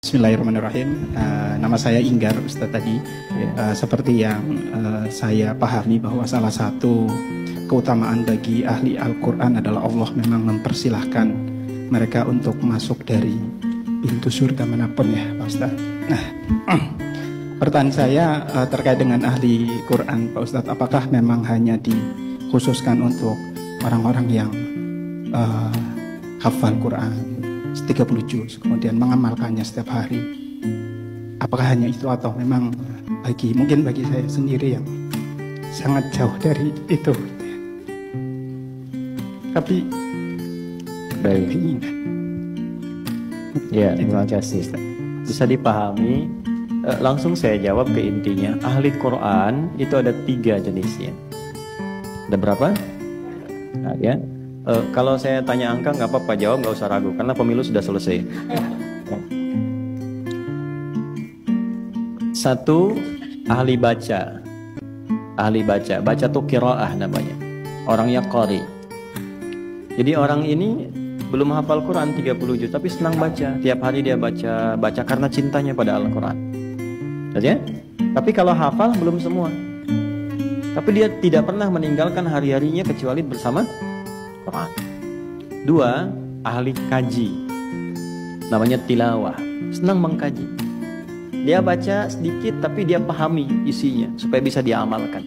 Bismillahirrahmanirrahim. Nama saya Inggar, Ustadz tadi. Seperti yang saya pahami bahwa salah satu keutamaan bagi ahli Al-Quran adalah Allah memang mempersilahkan mereka untuk masuk dari pintu surga manapun ya Pak Ustadz. Nah, pertanyaan saya terkait dengan ahli Quran Pak Ustadz, apakah memang hanya dikhususkan untuk orang-orang yang hafal Quran 30 juz, kemudian mengamalkannya setiap hari? Apakah hanya itu atau memang mungkin bagi saya sendiri yang sangat jauh dari itu, tapi baik. Ya, terima kasih. Bisa dipahami. Langsung saya jawab ke intinya. Ahli Quran itu ada 3 jenisnya. Ada berapa? Nah, ya. Kalau saya tanya angka nggak apa-apa, jawab, nggak usah ragu karena pemilu sudah selesai. 1, ahli baca. Ahli baca, baca tuh qiraah namanya. Orangnya qari. Jadi orang ini belum hafal Quran 30 juz tapi senang baca. Tiap hari dia baca karena cintanya pada Al-Quran. Ya? Tapi kalau hafal belum semua. Tapi dia tidak pernah meninggalkan hari-harinya kecuali bersama Quran. 2, ahli kaji. Namanya tilawah. Senang mengkaji. Dia baca sedikit tapi dia pahami isinya supaya bisa diamalkan.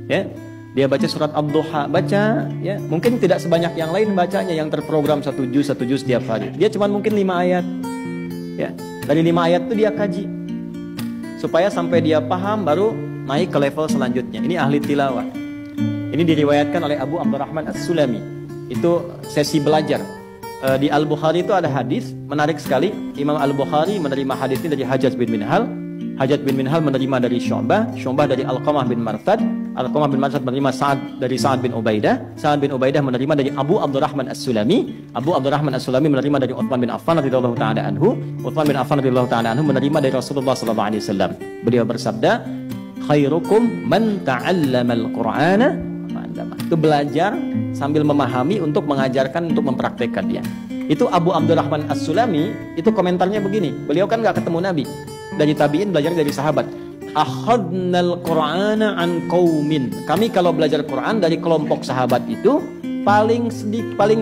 Ya. Dia baca surat Ad-Duha, baca ya, mungkin tidak sebanyak yang lain bacanya yang terprogram 1 juz setiap hari. Dia cuma mungkin 5 ayat. Ya. Dari 5 ayat itu dia kaji. Supaya sampai dia paham baru naik ke level selanjutnya. Ini ahli tilawah. Ini diriwayatkan oleh Abu Abdurrahman As-Sulami. Itu sesi belajar. Di Al-Bukhari itu ada hadis menarik sekali. Imam Al-Bukhari menerima hadis ini dari Hajjaj bin Minhal. Hajjaj bin Minhal menerima dari Syu'bah. Syu'bah dari Alqamah bin Marthad. Alqamah bin Marthad menerima dari Sa'ad bin Ubaidah. Sa'ad bin Ubaidah menerima dari Abu Abdurrahman As-Sulami. Abu Abdurrahman As-Sulami menerima dari Uthman bin Affan radhiyallahu ta'ala anhu. Uthman bin Affan radhiyallahu ta'ala anhu menerima dari Rasulullah sallallahu alaihi wasallam. Beliau bersabda, "Khairukum man ta'allama al-Qur'ana." Itu belajar sambil memahami untuk mengajarkan, untuk mempraktekkan dia. Itu Abu Abdurrahman As-Sulami, itu komentarnya begini. Beliau kan gak ketemu Nabi. Dari tabi'in belajar dari sahabat. Akhadnal Qur'ana an qaumin. Kami kalau belajar Quran dari kelompok sahabat itu paling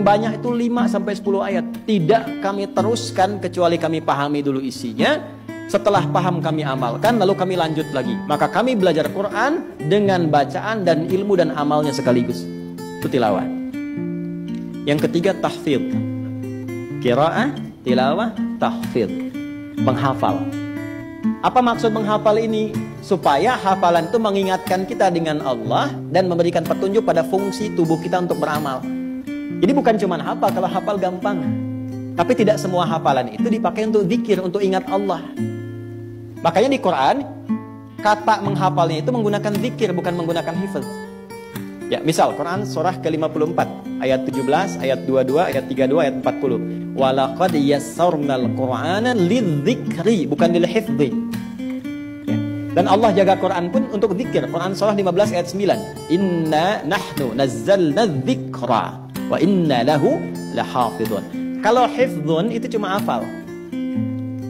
banyak itu 5-10 ayat. Tidak kami teruskan kecuali kami pahami dulu isinya. Setelah paham kami amalkan, lalu kami lanjut lagi. Maka kami belajar Quran dengan bacaan dan ilmu dan amalnya sekaligus. Itu tilawah. Yang ketiga tahfidz. Qiraah, tilawah, tahfidz. Menghafal. Apa maksud menghafal ini? Supaya hafalan itu mengingatkan kita dengan Allah dan memberikan petunjuk pada fungsi tubuh kita untuk beramal. Jadi bukan cuma hafal, kalau hafal gampang. Tapi tidak semua hafalan itu dipakai untuk zikir, untuk ingat Allah. Makanya di Quran, kata menghafalnya itu menggunakan zikir, bukan menggunakan hifz. Ya, misal Quran surah ke-54, ayat 17, ayat 22, ayat 32, ayat 40. Walaqad yassarnal Qur'ana lidzikri, bukan lilhifzi. Ya. Dan Allah jaga Quran pun untuk zikir. Quran surah 15 ayat 9. Inna nahnu nazzalna dzikra wa inna lahu lahafidhun. Kalau hifdzun itu cuma hafal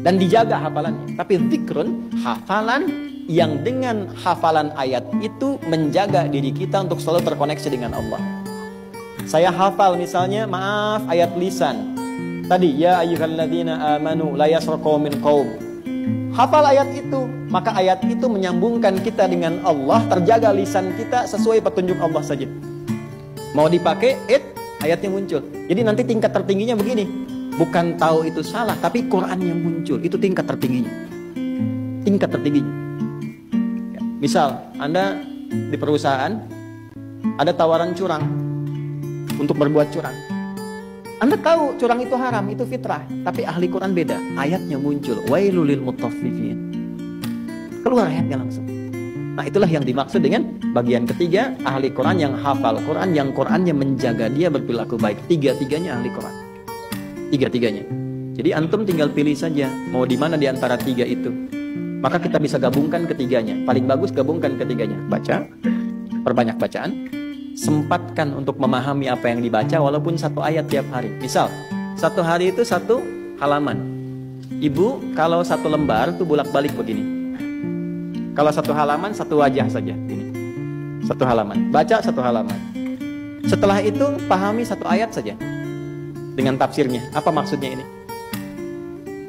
dan dijaga hafalannya. Tapi zikrun, hafalan yang dengan hafalan ayat itu menjaga diri kita untuk selalu terkoneksi dengan Allah. Saya hafal misalnya, maaf, ayat lisan. Tadi, ya ayyuhalladzina amanu la yasraq qaumin qaum. Hafal ayat itu, maka ayat itu menyambungkan kita dengan Allah, terjaga lisan kita sesuai petunjuk Allah saja. Mau dipakai, ayatnya muncul. Jadi nanti tingkat tertingginya begini. Bukan tahu itu salah, tapi Quran yang muncul. Itu tingkat tertingginya. Tingkat tertingginya. Misal, Anda di perusahaan, ada tawaran curang untuk berbuat curang. Anda tahu curang itu haram, itu fitrah. Tapi ahli Quran beda. Ayatnya muncul. Wailul lil mutaffifin. Keluar ayatnya langsung. Nah, itulah yang dimaksud dengan bagian ketiga, ahli Quran yang hafal Quran, yang Qurannya menjaga dia berperilaku baik. Tiga-tiganya ahli Quran. Tiga-tiganya. Jadi antum tinggal pilih saja mau di mana di antara 3 itu. Maka kita bisa gabungkan ketiganya. Paling bagus gabungkan ketiganya. Baca, perbanyak bacaan, sempatkan untuk memahami apa yang dibaca walaupun 1 ayat tiap hari. Misal, 1 hari itu 1 halaman. Ibu, kalau satu lembar tuh bolak-balik begini. Kalau satu halaman, satu wajah saja. Ini. Satu halaman. Baca satu halaman. Setelah itu, pahami satu ayat saja. Dengan tafsirnya. Apa maksudnya ini?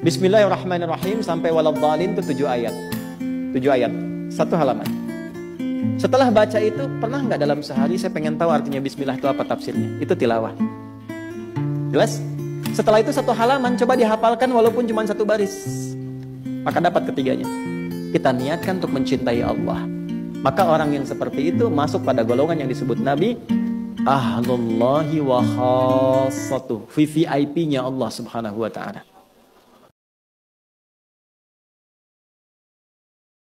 Bismillahirrahmanirrahim sampai waladhdallin itu 7 ayat. 7 ayat. Satu halaman. Setelah baca itu, pernah nggak dalam sehari saya pengen tahu artinya bismillah itu apa tafsirnya? Itu tilawah. Jelas? Setelah itu satu halaman, coba dihafalkan walaupun cuma satu baris. Maka dapat ketiganya. Kita niatkan untuk mencintai Allah. Maka orang yang seperti itu masuk pada golongan yang disebut Nabi ahlullahi wa khassatuh, VVIP-nya Allah Subhanahu wa ta'ala.